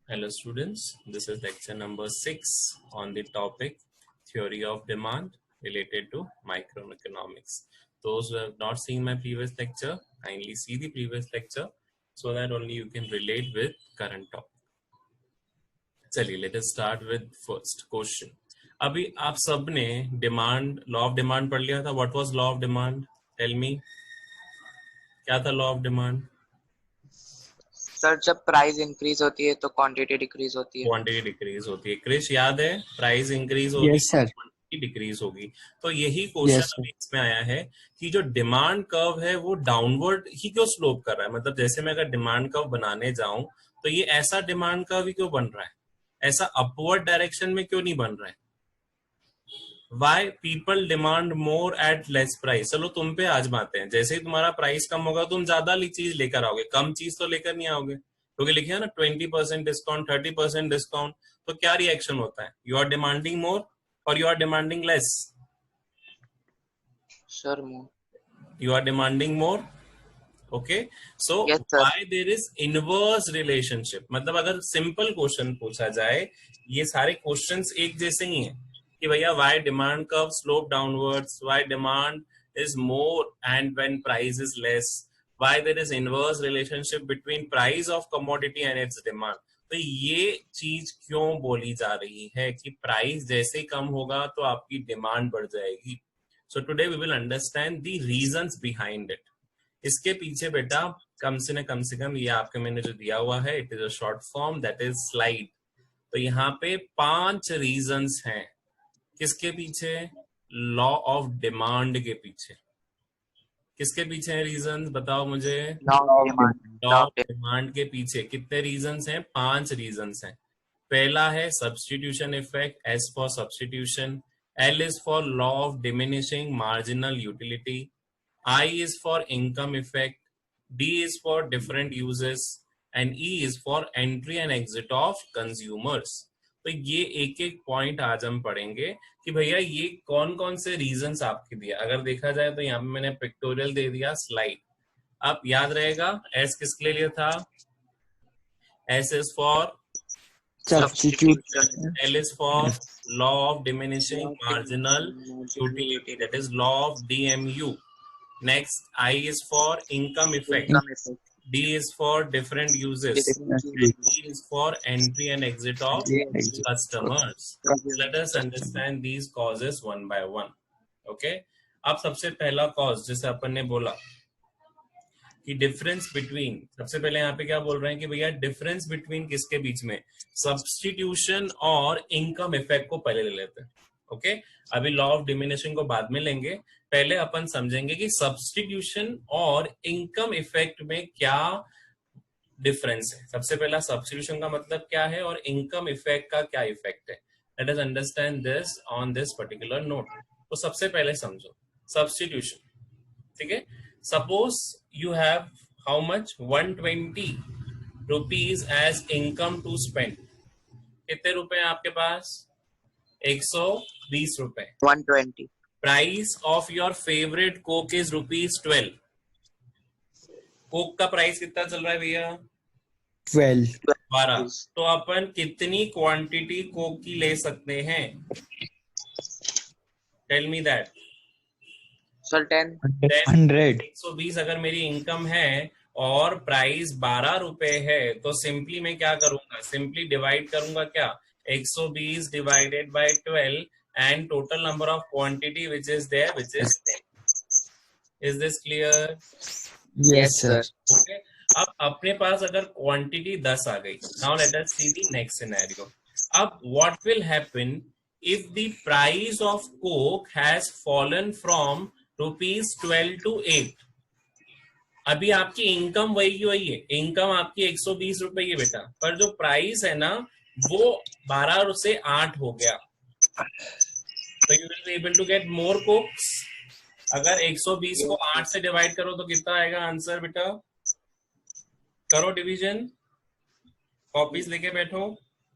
Hello students, this is lecture number 6 on the topic theory of demand related to microeconomics. Those who have not seen my previous lecture, kindly see the previous lecture so that only you can relate with current topic. चलिए, let us start with first question. अभी आप सब ने demand law of demand पढ़ लिया था. What was law of demand? Tell me. क्या था लॉ ऑफ डिमांड? सर जब प्राइस इंक्रीज होती है तो क्वांटिटी डिक्रीज होती है. क्वांटिटी डिक्रीज होती है. क्रिश याद है? प्राइस इंक्रीज होगी. Yes sir. क्वांटिटी डिक्रीज होगी. तो यही क्वेश्चन अभी इसमें आया है कि जो डिमांड कर्व है वो डाउनवर्ड ही क्यों स्लोप कर रहा है. मतलब जैसे मैं अगर डिमांड कर्व बनाने जाऊं तो ये ऐसा डिमांड कर्व ही क्यों बन रहा है, ऐसा अपवर्ड डायरेक्शन में क्यों नहीं बन रहा है. Why people demand more at less price? चलो तुम पे आजमाते हैं. जैसे ही तुम्हारा प्राइस कम होगा तुम ज्यादा चीज लेकर आओगे, कम चीज तो लेकर नहीं आओगे क्योंकि लिखे है ना 20% डिस्काउंट, 30% डिस्काउंट. तो क्या रिएक्शन होता है? यू आर डिमांडिंग मोर और you are demanding less. Sir more. You are demanding more. Okay, so Yes, sir. why there is inverse relationship? मतलब अगर सिंपल क्वेश्चन पूछा जाए, ये सारे क्वेश्चंस एक जैसे ही हैं कि भैया why demand curve slope downwards, why demand is more and when price is less, why there is inverse relationship between price of commodity and its demand. तो ये चीज क्यों बोली जा रही है कि प्राइस जैसे कम होगा तो आपकी डिमांड बढ़ जाएगी. So today we will understand the reasons behind it. इसके पीछे बेटा कम से कम ये आपके मैंने जो दिया हुआ है, it is a short form, that is slide. तो यहाँ पे 5 रीजंस हैं. किसके पीछे? लॉ ऑफ डिमांड के पीछे. किसके पीछे हैं रीजंस? बताओ मुझे. लॉ ऑफ डिमांड के पीछे कितने रीजंस हैं? 5 रीजंस हैं. पहला है substitution effect, S for substitution, L is for law of diminishing marginal utility, I is for income effect, D is for different uses, and E is for entry and exit of consumers. तो ये एक एक point आज हम पढ़ेंगे कि भैया ये कौन कौन से रीजंस आपके दिए. अगर देखा जाए तो यहाँ पे मैंने पिक्टोरियल दे दिया, स्लाइड. आप याद रहेगा एस किसके लिए लिया था? S is for Substitution. L is for law of diminishing marginal utility, that is law of DMU. Next, I is for income effect, D is for different uses, and E is for entry and exit of customers. Let us understand these causes one by one. Okay? अब सबसे पहला cause जैसे अपन ने बोला कि difference between, सबसे पहले यहाँ पे क्या बोल रहे हैं कि भैया डिफरेंस बिटवीन किसके बीच में? सब्स्टिट्यूशन और इनकम इफेक्ट को पहले ले लेते हैं. ओके, अभी लॉ ऑफ डिमिनिशिंग को बाद में लेंगे. पहले अपन समझेंगे कि सब्स्टिट्यूशन और इनकम इफेक्ट में क्या डिफरेंस है. सबसे पहला सब्स्टिट्यूशन का मतलब क्या है और इनकम इफेक्ट का क्या इफेक्ट है. Late us understand this on this particular note. तो सबसे पहले समझो सब्स्टिट्यूशन. ठीक है, suppose you have how much 120 rupees as income to spend. कितने रुपए आपके पास? 120 रुपए. 120. Price of your favourite Coke is ₹12. Coke का प्राइस कितना चल रहा है भैया? 12. तो अपन कितनी क्वांटिटी कोक की ले सकते हैं? Tell me that. सर 10. 100. 120 अगर मेरी इनकम है और प्राइस 12 रुपए है तो सिंपली मैं क्या करूंगा? सिंपली डिवाइड करूंगा क्या? 120 divided by 12 and total number of quantity which is there which is 10. Is this clear? Yes sir. Okay, अब अपने पास अगर क्वांटिटी 10 आ गई, now let us see the next scenario. अब what will happen if the price of coke has fallen from ₹12 to 8? अभी आपकी income वही है, इनकम आपकी 120 रुपए की बेटा, पर जो प्राइस है ना वो 12 से 8 हो गया. तो you will be able to get more cokes. अगर 120 को 8 से डिवाइड करो तो कितना आएगा आंसर बेटा? करो डिवीजन, कॉपीज लेके बैठो.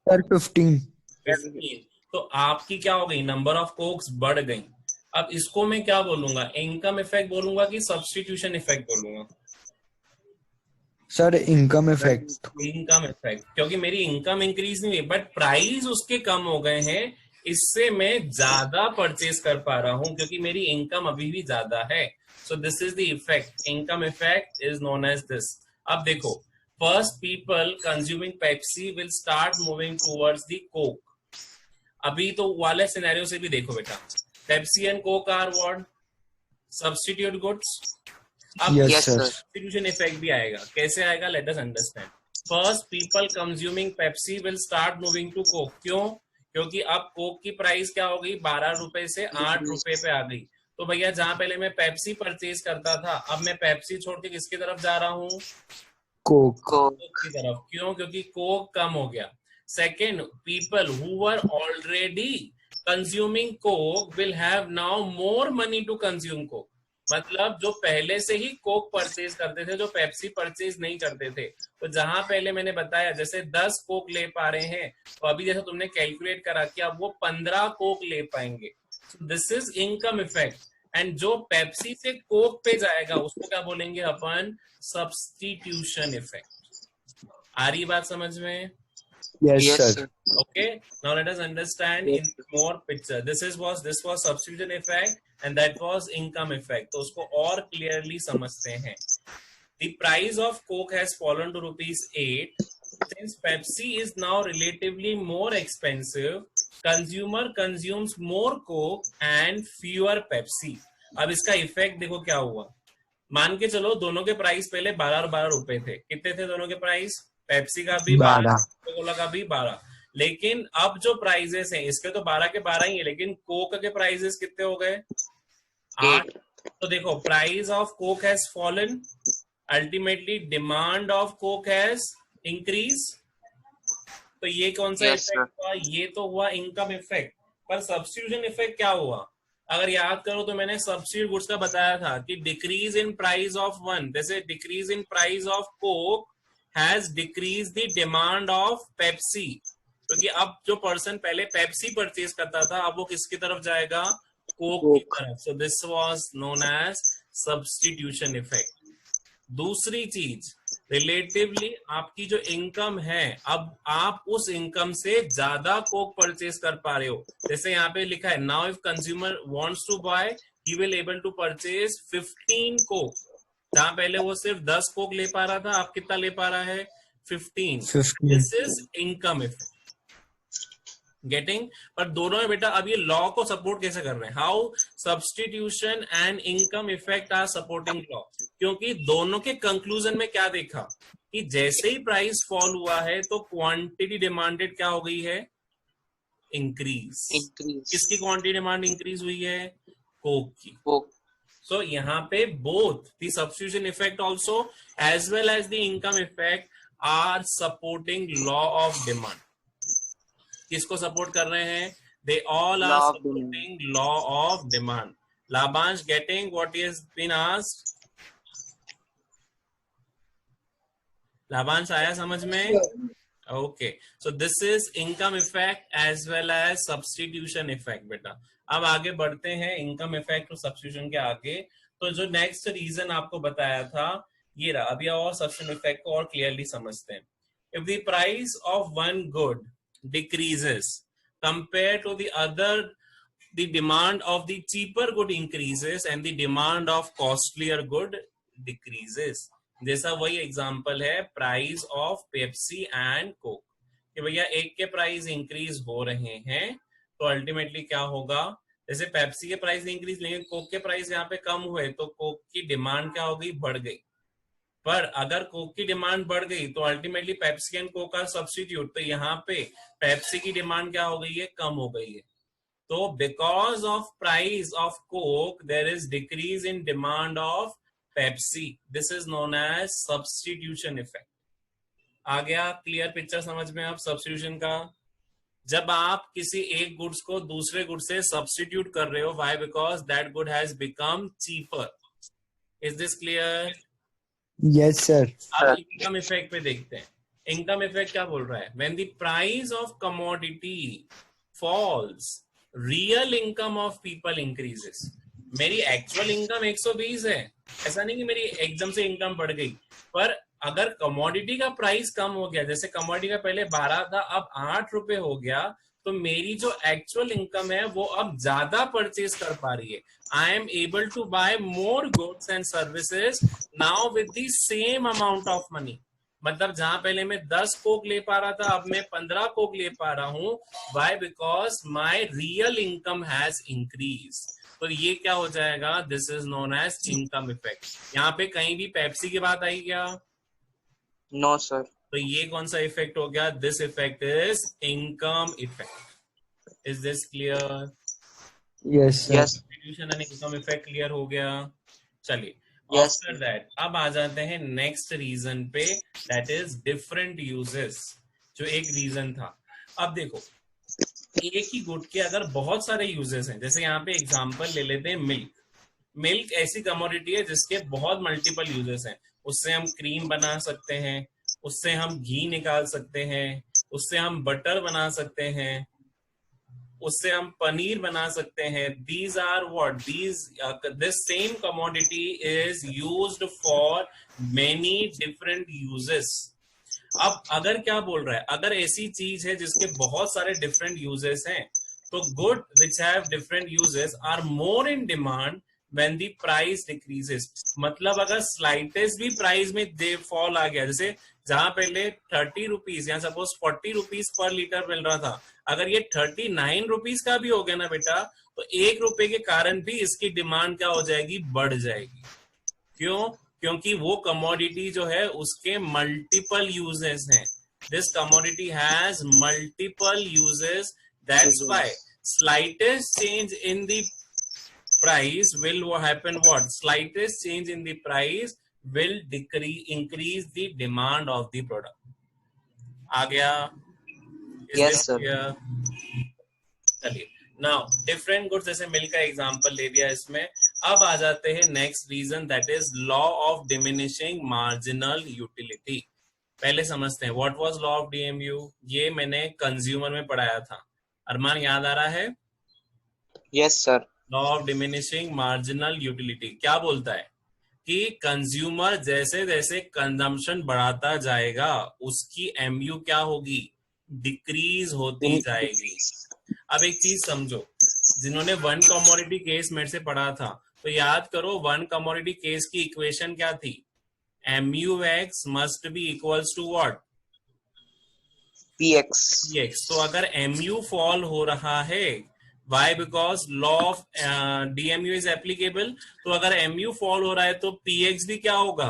Sir 15. 15. तो आपकी क्या हो गई? नंबर ऑफ कोक्स बढ़ गई. अब इसको मैं क्या बोलूंगा? इनकम इफेक्ट बोलूंगा कि सब्स्टिट्यूशन इफेक्ट बोलूंगा? Sir income effect. Income effect, क्योंकि मेरी इनकम इंक्रीज नहीं हुई बट प्राइस उसके कम हो गए हैं, इससे मैं ज्यादा परचेज कर पा रहा हूं क्योंकि मेरी इनकम अभी भी ज्यादा है. So this is the effect. Income effect is known as this. अब देखो, first people consuming Pepsi will start moving towards the Coke. अभी तो वाले सिनेरियो से भी देखो बेटा, Pepsi and Coke are what? Substitute goods. अब yes Yes, sir. sir. Substitution effect भी आएगा. कैसे आएगा? Let us understand. First people consuming Pepsi will start moving to Coke. क्यों? क्योंकि अब कोक की प्राइस क्या हो गई? 12 रुपए से 8 रुपए पे आ गई. तो भैया जहां पहले मैं पेप्सी परचेज करता था, अब मैं पेप्सी छोड़ के किसकी तरफ जा रहा हूँ? कोक। Coke. कोक की तरफ. क्यों? क्योंकि कोक कम हो गया. Second, people who were already consuming coke will have now more money to consume coke. मतलब जो पहले से ही कोक परचेज करते थे, जो पेप्सी परचेज नहीं करते थे, तो जहां पहले मैंने बताया जैसे 10 कोक ले पा रहे हैं, तो अभी जैसे तुमने कैलकुलेट करा कि अब वो 15 कोक ले पाएंगे. This is income effect. And जो पेप्सी से कोक पे जाएगा उसको क्या बोलेंगे अपन? Substitution effect. आ रही बात समझ में? Yes Yes, sir. sir. Okay, now let us understand in more picture. This was substitution effect and that was income effect. तो उसको और clearly समझते हैं. The price of Coke has fallen to ₹8. Since Pepsi is now relatively more expensive, consumer consumes more Coke and fewer Pepsi. अब इसका effect देखो क्या हुआ. मान के चलो दोनों के प्राइस पहले 12 और 12 रुपए थे. कितने थे दोनों के प्राइस? पेप्सी का भी 12, 12। कोका का भी 12. लेकिन अब जो प्राइजेस हैं इसके तो 12 के 12 ही है, लेकिन कोक के प्राइजेस कितने हो गए? 8. तो देखो, price of Coke has fallen, ultimately demand of Coke has increase. तो ये कौन सा Yes, इफेक्ट हुआ? ये तो हुआ इनकम इफेक्ट. पर सब्स्टिट्यूशन इफेक्ट क्या हुआ? अगर याद करो तो मैंने सब्स्टिट्यूट गुड्स का बताया था कि decrease in price of one, जैसे decrease in price of Coke has decrease the demand of Pepsi. क्योंकि अब जो पर्सन पहले पेप्सी परचेज करता था, अब वो किसकी तरफ जाएगा? कोक की तरफ. So this was known as substitution effect. दूसरी चीज, रिलेटिवली आपकी जो इनकम है, अब आप उस इनकम से ज्यादा कोक परचेज कर पा रहे हो. जैसे यहाँ पे लिखा है, now if consumer wants to buy he will able to purchase 15 coke. जहां पहले वो सिर्फ 10 कोक ले पा रहा था, अब कितना ले पा रहा है? 15. 15। This is income effect. Getting? पर दोनों में बेटा अब ये लॉ को सपोर्ट कैसे कर रहे हैं? How substitution and income effect are supporting law. क्योंकि दोनों के कंक्लूजन में क्या देखा कि जैसे ही प्राइस फॉल हुआ है तो क्वांटिटी डिमांडेड क्या हो गई है? इंक्रीज. Increase. किसकी क्वांटिटी डिमांड इंक्रीज हुई है? कोक की. Coke. So यहाँ पे both the substitution effect also as well as the income effect are supporting law of demand. किसको सपोर्ट कर रहे हैं? They all are Law of supporting law of demand. Labansh, getting what has been asked? Labansh आया समझ में? Okay, so this is income effect as well as substitution effect बेटा. अब आगे बढ़ते हैं इनकम इफेक्ट और सब्स्टिट्यूशन के आगे. तो जो नेक्स्ट रीजन आपको बताया था ये रहा. अभी और सब्स्टिट्यूशन इफेक्ट को और क्लियरली समझते हैं. If the price of one good decreases compared to the other, the demand of the cheaper good increases and the demand of costlier good decreases. जैसा वही एग्जांपल है price of Pepsi and Coke, कि भैया एक के price increase हो रहे हैं तो अल्टीमेटली क्या होगा? जैसे पेप्सी के प्राइस इंक्रीज, लेकिन कोक के प्राइस यहाँ पे कम हुए तो कोक की डिमांड क्या हो गई? बढ़ गई. पर अगर कोक की डिमांड बढ़ गई तो ultimately Pepsi and Coke are substitute, तो यहाँ पे पेप्सी की डिमांड क्या हो गई है? कम हो गई है. तो because of price of Coke there is decrease in demand of Pepsi. This is known as substitution effect. आ गया क्लियर पिक्चर समझ में अब सब्स्टिट्यूशन का? जब आप किसी एक गुड्स को दूसरे गुड से सब्स्टिट्यूट कर रहे हो, why? Because that good has become cheaper. Is this clear? Yes sir. अब इनकम इफेक्ट पे देखते हैं. इनकम इफेक्ट क्या बोल रहा है? When the price of commodity falls real income of people increases. मेरी एक्चुअल इनकम 120 है, ऐसा नहीं कि मेरी एकदम से इनकम बढ़ गई, पर अगर कमोडिटी का प्राइस कम हो गया, जैसे कमोडिटी का पहले 12 था अब 8 रुपए हो गया, तो मेरी जो एक्चुअल इनकम है वो अब ज्यादा परचेज कर पा रही है. I am able to buy more goods and services now with the same amount of money. मतलब जहां पहले मैं 10 कोक ले पा रहा था अब मैं 15 कोक ले पा रहा हूं. Why? Because my real income has increase. तो ये क्या हो जाएगा? This is known as income effect. यहाँ पे कहीं भी पेप्सी की बात आई क्या? No sir. तो ये कौन सा इफेक्ट हो गया? This effect is income effect. Is this clear? Yes, sir. Yes. Substitution and income effect clear हो गया. चलिए, Yes, आफ्टर दैट अब आ जाते हैं नेक्स्ट रीजन पे, दैट इज डिफरेंट यूजेस. जो एक रीजन था, अब देखो एक ही गुड के अगर बहुत सारे यूजेस हैं, जैसे यहाँ पे एग्जांपल ले लेते हैं मिल्क. मिल्क ऐसी कमोडिटी है जिसके बहुत मल्टीपल यूजेस हैं. उससे हम क्रीम बना सकते हैं, उससे हम घी निकाल सकते हैं, उससे हम बटर बना सकते हैं, उससे हम पनीर बना सकते हैं. These are what these this same commodity is used for many different uses. अब अगर क्या बोल रहा है, अगर ऐसी चीज है जिसके बहुत सारे डिफरेंट यूजेस हैं, तो good which have different uses are more in demand when the price decreases. मतलब अगर स्लाइटेस्ट भी प्राइस में दे फॉल आ गया, जैसे जहां पहले 30 रुपीज या सपोज 40 रुपीज पर लीटर मिल रहा था, अगर ये 39 रुपीज का भी हो गया ना बेटा, तो 1 रुपए के कारण भी इसकी डिमांड क्या हो जाएगी? बढ़ जाएगी. क्यों? क्योंकि वो कमोडिटी जो है उसके मल्टीपल यूजेस हैं. This commodity has multiple uses. That's why slightest change in the price will happen what? Slightest change in the price will increase the demand of the product. आ गया? Yes, sir. चलिए, now different goods, जैसे milk का example ले दिया इसमें. अब आ जाते हैं next reason, that is law of diminishing marginal utility. पहले समझते हैं what was law of DMU. ये मैंने कंज्यूमर में पढ़ाया था. अरमान याद आ रहा है? Yes sir. Law of diminishing marginal utility क्या बोलता है कि कंज्यूमर जैसे जैसे कंजम्पशन बढ़ाता जाएगा उसकी एमयू क्या होगी? डिक्रीज होती जाएगी. अब एक चीज समझो, जिन्होंने वन कमोडिटी केस मेरे से पढ़ा था, तो याद करो वन कमोडिटी केस की इक्वेशन क्या थी? MUX must be equals to what? PX. तो अगर MU फॉल हो रहा है, why? Because law of DMU is applicable. तो अगर MU फॉल हो रहा है तो PX भी क्या होगा?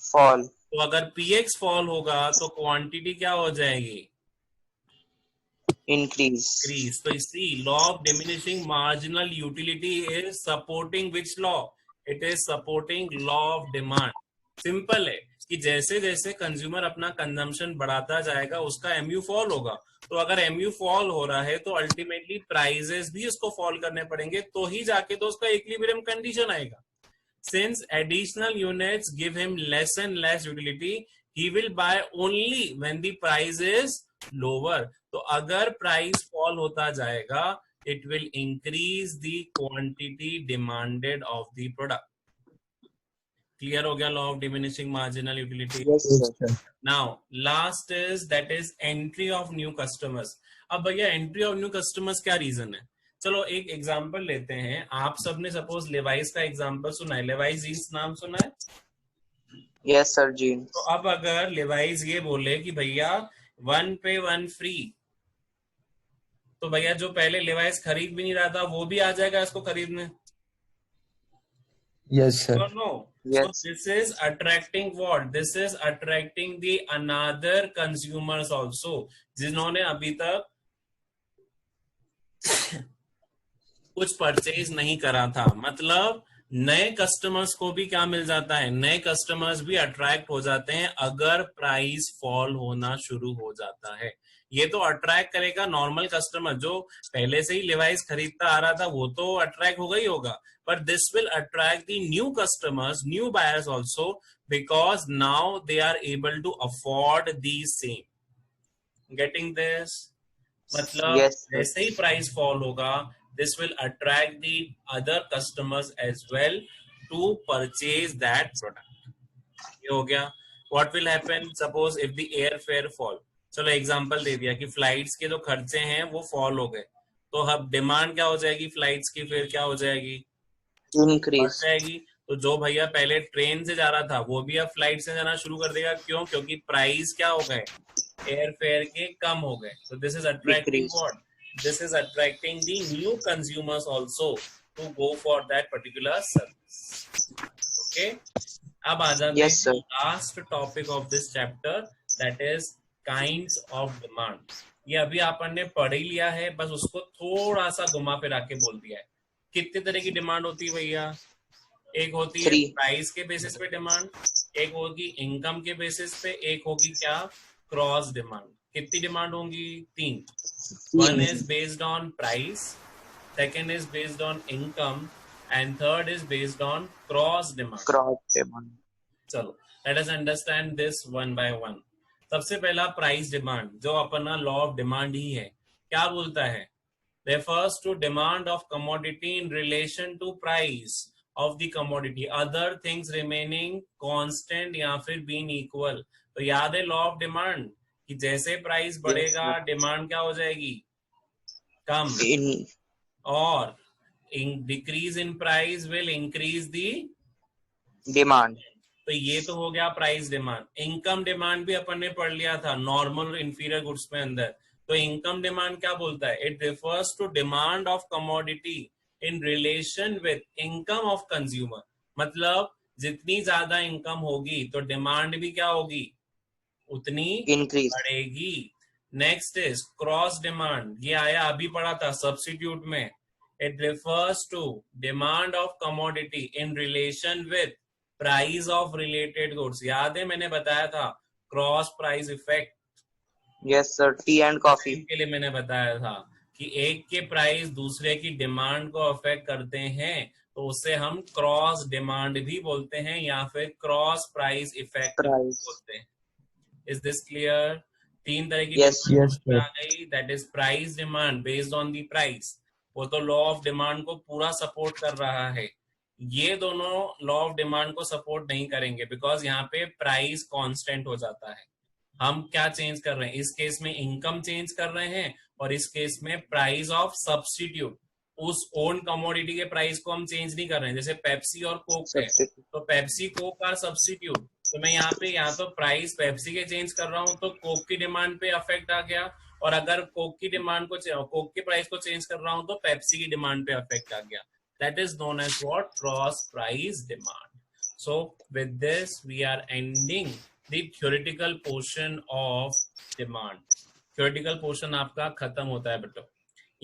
फॉल. तो अगर PX फॉल होगा तो क्वांटिटी क्या हो जाएगी? इंक्रीज. तो इसी law of diminishing marginal utility is supporting which law? It is supporting law of demand. Simple है कि जैसे जैसे कंज्यूमर अपना कंजम्पशन बढ़ाता जाएगा उसका MU फॉल होगा. तो अगर MU फॉल हो रहा है तो अल्टीमेटली प्राइजेस भी उसको फॉल करने पड़ेंगे, तो ही जाके तो उसका इक्विलिब्रियम कंडीशन आएगा. Since additional units give him less and less utility, he will buy only when the price is lower. तो अगर प्राइस फॉल होता जाएगा, it will increase the quantity demanded of the product. Clear हो गया law of diminishing marginal utility? Yes, sir. Now last is that is entry of new customers. अब भैया entry of new customers क्या reason है? चलो एक example लेते हैं. आप सबने सपोज लेवाइस का एग्जांपल सुना है. लेवाइस जीन्स नाम सुना है? Yes sir. जीन्स. तो अब अगर लेवाइस ये बोले कि भैया 1 पे 1 फ्री, तो भैया जो पहले लेवाइस खरीद भी नहीं रहा था वो भी आ जाएगा इसको खरीदने. Yes, sir. No. Yes. So this is attracting what? This is attracting the another consumers also, जिन्होंने अभी तक कुछ परचेज नहीं करा था. मतलब नए कस्टमर्स को भी क्या मिल जाता है? नए कस्टमर्स भी अट्रैक्ट हो जाते हैं अगर प्राइस फॉल होना शुरू हो जाता है. ये तो अट्रैक्ट करेगा नॉर्मल कस्टमर, जो पहले से ही लेवाइस खरीदता आ रहा था वो तो अट्रैक्ट होगा ही होगा. But this will attract the new customers, new buyers also, because now they are able to afford these same. Getting this? मतलब Yes, sir. जैसे ही प्राइस फॉल होगा, this will attract the other customers as well to purchase that product. ये हो गया. What will happen suppose if the airfare fall? चलो example दे दिया कि flights के जो खर्चे हैं वो फॉल हो गए, तो अब डिमांड क्या हो जाएगी फ्लाइट्स की, फिर क्या हो जाएगी, बढ़ इंक्रीज. जाएगी. तो जो भैया पहले ट्रेन से जा रहा था वो भी अब फ्लाइट से जाना शुरू कर देगा. क्यों? क्योंकि प्राइस क्या हो गए, एयर फेयर के कम हो गए. तो this is attracting decrease. What, this is attracting the new consumers also to go for that particular service. Okay, अब आ जाते Yes, हैं sir. Last topic of this chapter, that is kinds of demand. ये अभी अपन ने पढ़ ही लिया है, बस उसको थोड़ा सा घुमा फिरा के बोल दिया है. कितने तरह की डिमांड होती है भैया? एक होती है 3. प्राइस के बेसिस पे डिमांड, एक होगी इनकम के बेसिस पे, एक होगी क्या, क्रॉस डिमांड. कितनी डिमांड होंगी? 3. One is based on price, second is based on income, and third is based on cross demand. Cross demand. चलो let us understand this one by one. सबसे पहला प्राइस डिमांड, जो अपना law of demand ही है. क्या बोलता है? refers to demand of commodity in relation to price of the commodity, other things remaining constant या फिर being equal. तो याद है लॉ ऑफ डिमांड कि जैसे प्राइस बढ़ेगा डिमांड क्या हो जाएगी, कम, In और decrease in price will increase the demand. तो ये तो हो गया प्राइस डिमांड. इनकम डिमांड भी अपन ने पढ़ लिया था नॉर्मल और इंफीरियर गुड्स में अंदर. तो इनकम डिमांड क्या बोलता है? It refers to demand of commodity in relation with income of consumer. मतलब जितनी ज्यादा इनकम होगी तो डिमांड भी क्या होगी, उतनी इंक्रीज. बढ़ेगी. Next is cross demand. ये आया अभी पढ़ा था सब्स्टिट्यूट में. It refers to demand of commodity in relation with price of related goods. याद है मैंने बताया था cross price effect. Yes sir. Tea and coffee. के लिए मैंने बताया था कि एक के प्राइस दूसरे की डिमांड को अफेक्ट करते हैं, तो उसे हम क्रॉस डिमांड भी बोलते हैं या फिर क्रॉस प्राइस इफेक्ट बोलते हैं. Is this clear? 3 तरह की Yes. डिमांड आ गई. That is price demand based on the price. वो तो लॉ ऑफ डिमांड को पूरा सपोर्ट कर रहा है. ये दोनों लॉ ऑफ डिमांड को सपोर्ट नहीं करेंगे बिकॉज यहाँ पे प्राइस कांस्टेंट हो जाता है. हम क्या चेंज कर रहे हैं इस केस में? इनकम चेंज कर रहे हैं, और इस केस में प्राइस ऑफ सब्स्टिट्यूट, उस ओन कमोडिटी के प्राइस को हम चेंज नहीं कर रहे हैं. जैसे पेप्सी और कोक है, तो पेप्सी कोक आर सब्स्टिट्यूट. तो मैं यहाँ पे या तो प्राइस पेप्सी के चेंज कर रहा हूँ तो कोक की डिमांड पे अफेक्ट आ गया, और अगर कोक की डिमांड को कोक के प्राइस को चेंज कर रहा हूँ तो पेप्सी की डिमांड पे अफेक्ट आ गया. That is known as what? Cross price demand. So with this we are ending the theoretical portion of demand. Theoretical portion आपका खत्म होता है बेटो.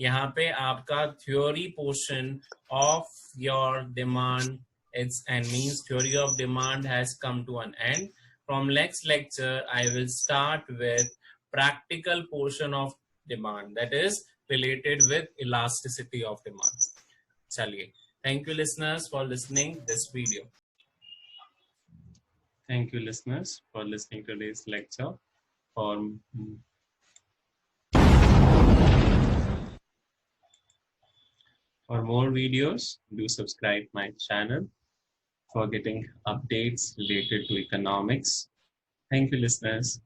यहाँ पे आपका theory portion of your demand it's and means theory of demand has come to an end. From next lecture I will start with practical portion of demand, that is related with elasticity of demand. चलिए, thank you listeners for listening this video. Thank you listeners for listening to today's lecture. For more videos, do subscribe my channel for getting updates related to economics. Thank you listeners.